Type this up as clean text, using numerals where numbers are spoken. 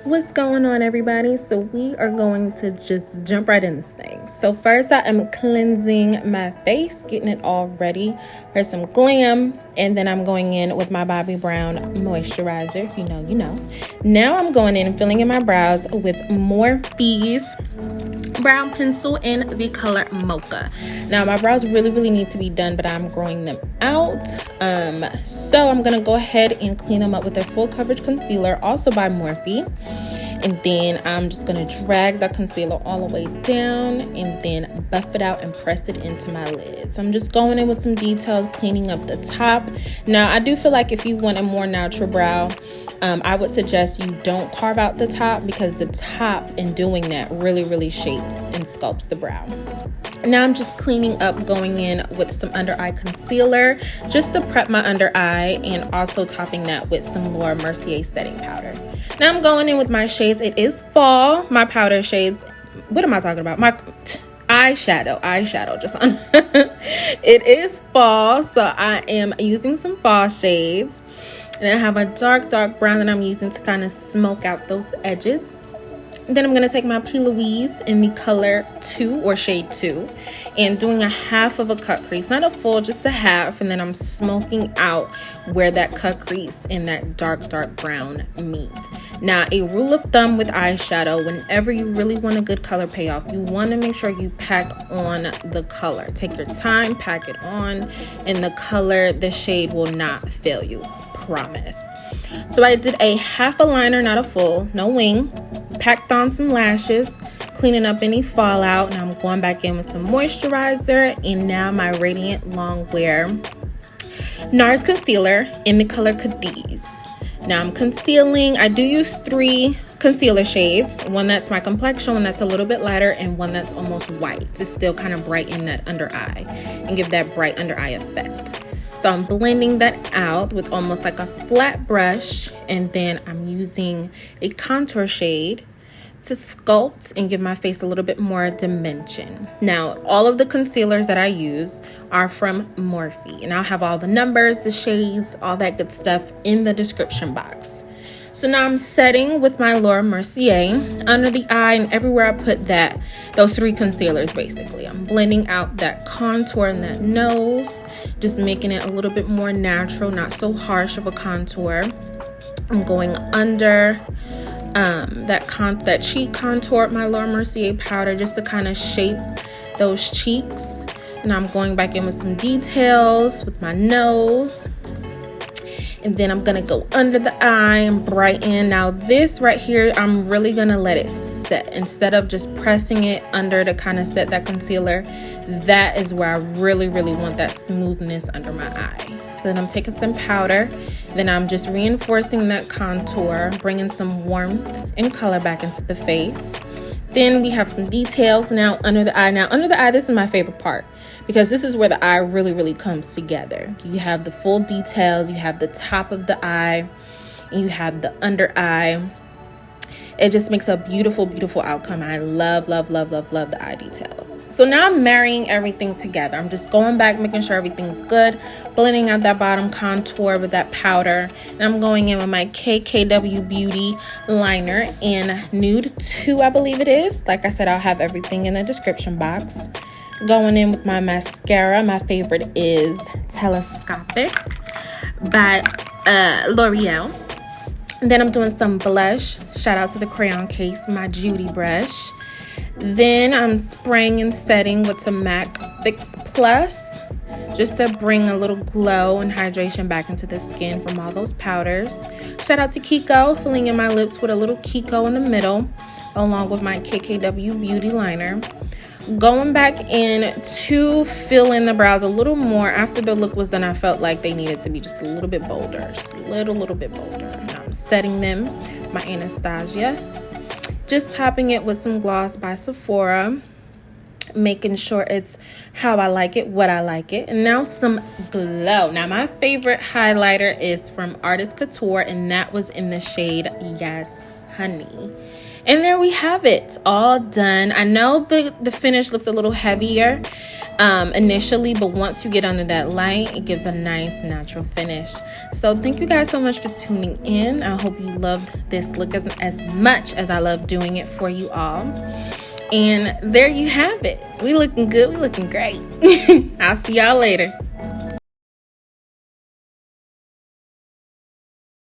What's going on, everybody? So we are going to just jump right in this thing. So first I am cleansing my face, getting it all ready for some glam, and then I'm going in with my Bobbi Brown moisturizer. If you know, you know. Now I'm going in and filling in my brows with Morphe's brown pencil in the color Mocha. Now my brows really need to be done, but I'm growing them out. So I'm gonna go ahead and clean them up with their full coverage concealer, also by Morphe. And then I'm just gonna drag the concealer all the way down and then buff it out and press it into my lids. So I'm just going in with some details, cleaning up the top. Now I do feel like if you want a more natural brow, I would suggest you don't carve out the top, because the top, in doing that, really shapes and sculpts the brow. Now I'm just cleaning up, going in with some under eye concealer just to prep my under eye, and also topping that with some Mercier setting powder. Now I'm going in with my shades. It is fall. My powder shades. What am I talking about? My eyeshadow just on. It is fall, so I am using some fall shades. And I have a dark brown that I'm using to kind of smoke out those edges. Then I'm going to take my P. Louise in the color 2 or shade 2 and doing a half of a cut crease, not a full, just a half. And then I'm smoking out where that cut crease and that dark brown meets. Now, a rule of thumb with eyeshadow, whenever you really want a good color payoff, you want to make sure you pack on the color. Take your time, pack it on, and the color, the shade will not fail you. Promise. So I did a half a liner, not a full, no wing. Packed on some lashes, cleaning up any fallout. Now I'm going back in with some moisturizer, and now my Radiant Longwear Nars Concealer in the color Cadiz. Now I'm concealing. I do use 3 concealer shades. One that's my complexion, one that's a little bit lighter, and one that's almost white to still kind of brighten that under eye and give that bright under eye effect. So I'm blending that out with almost like a flat brush, and then I'm using a contour shade to sculpt and give my face a little bit more dimension. Now, all of the concealers that I use are from Morphe, and I'll have all the numbers, the shades, all that good stuff in the description box. So now I'm setting with my Mercier under the eye and everywhere I put those 3 concealers basically. I'm blending out that contour in that nose, just making it a little bit more natural, not so harsh of a contour. I'm going under that cheek contour with my Mercier powder just to kind of shape those cheeks. And I'm going back in with some details with my nose. And then I'm gonna go under the eye and brighten. Now this right here, I'm really gonna let it set instead of just pressing it under to kind of set that concealer. That is where I really want that smoothness under my eye. So then I'm taking some powder, then I'm just reinforcing that contour, bringing some warmth and color back into the face. Then we have some details now under the eye. Now under the eye, this is my favorite part, because this is where the eye really comes together. You have the full details, you have the top of the eye, and you have the under eye. It just makes a beautiful outcome. I love the eye details. So now I'm marrying everything together. I'm just going back, making sure everything's good, blending out that bottom contour with that powder. And I'm going in with my KKW Beauty Liner in Nude 2, I believe it is. Like I said, I'll have everything in the description box. Going in with my mascara. My favorite is Telescopic by L'Oreal. And then I'm doing some blush. Shout out to the Crayon case, my Judy brush. Then I'm spraying and setting with some MAC Fix Plus, just to bring a little glow and hydration back into the skin from all those powders. Shout out to Kiko, filling in my lips with a little Kiko in the middle, along with my KKW Beauty Liner. Going back in to fill in the brows a little more. After the look was done, I felt like they needed to be just a little bit bolder, just a little bit bolder. Now I'm setting them, my Anastasia. Just topping it with some gloss by Sephora, making sure it's how I like it, what I like it. And now some glow. Now my favorite highlighter is from Artist Couture, and that was in the shade Yass Honey. And there we have it, all done. I know the finish looked a little heavier initially, but once you get under that light, it gives a nice natural finish. So thank you guys so much for tuning in. I hope you loved this look as much as I love doing it for you all. And there you have it. We looking good, we looking great. I'll see y'all later.